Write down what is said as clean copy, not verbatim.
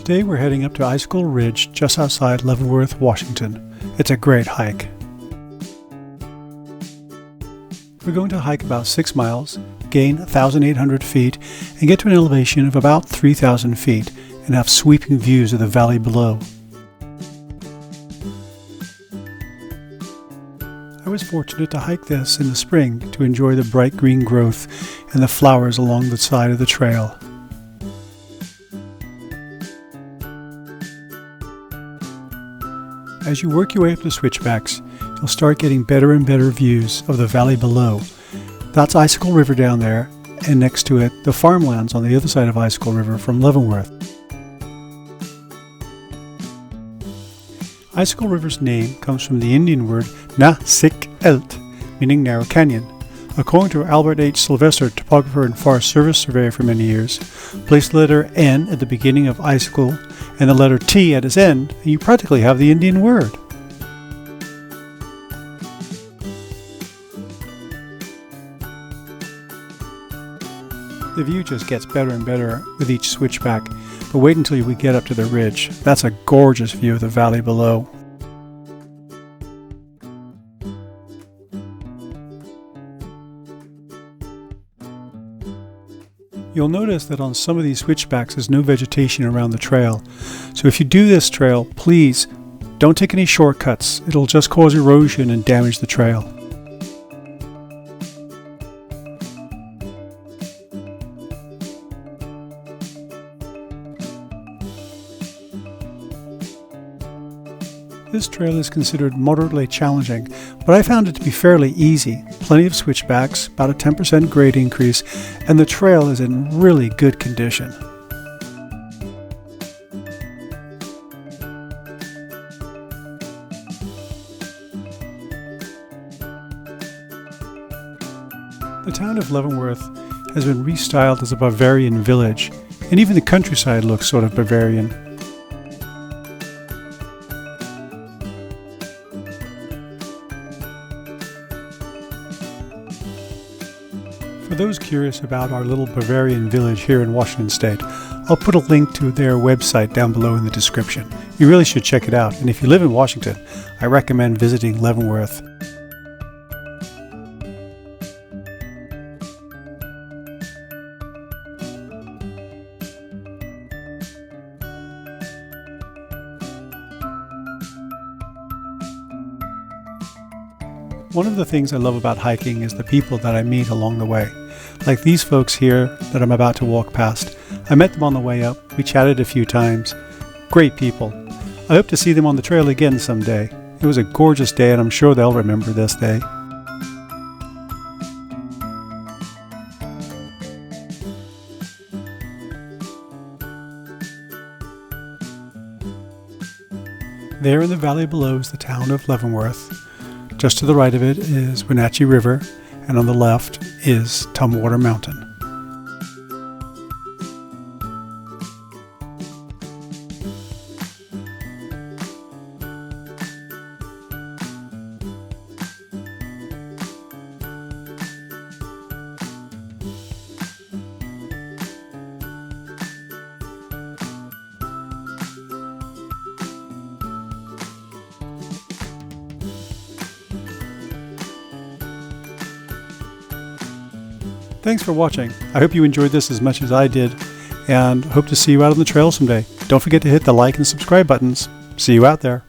Today we're heading up to Icicle Ridge just outside Leavenworth, Washington. It's a great hike. We're going to hike about 6 miles, gain 1,800 feet, and get to an elevation of about 3,000 feet and have sweeping views of the valley below. I was fortunate to hike this in the spring to enjoy the bright green growth and the flowers along the side of the trail. As you work your way up the switchbacks, you'll start getting better and better views of the valley below. That's Icicle River down there, and next to it, the farmlands on the other side of Icicle River from Leavenworth. Icicle River's name comes from the Indian word na-sik-elt, meaning narrow canyon. According to Albert H. Sylvester, topographer and Forest Service surveyor for many years, place the letter N at the beginning of icicle and the letter T at its end, and you practically have the Indian word. The view just gets better and better with each switchback, but wait until we get up to the ridge. That's a gorgeous view of the valley below. You'll notice that on some of these switchbacks there's no vegetation around the trail. So if you do this trail, please don't take any shortcuts. It'll just cause erosion and damage the trail. This trail is considered moderately challenging, but I found it to be fairly easy. Plenty of switchbacks, about a 10% grade increase, and the trail is in really good condition. The town of Leavenworth has been restyled as a Bavarian village, and even the countryside looks sort of Bavarian. For those curious about our little Bavarian village here in Washington State, I'll put a link to their website down below in the description. You really should check it out, and if you live in Washington, I recommend visiting Leavenworth. One of the things I love about hiking is the people that I meet along the way. Like these folks here that I'm about to walk past. I met them on the way up, we chatted a few times. Great people. I hope to see them on the trail again someday. It was a gorgeous day and I'm sure they'll remember this day. There in the valley below is the town of Leavenworth. Just to the right of it is Wenatchee River, and on the left is Tumwater Mountain. Thanks for watching. I hope you enjoyed this as much as I did, and hope to see you out on the trail someday. Don't forget to hit the like and subscribe buttons. See you out there.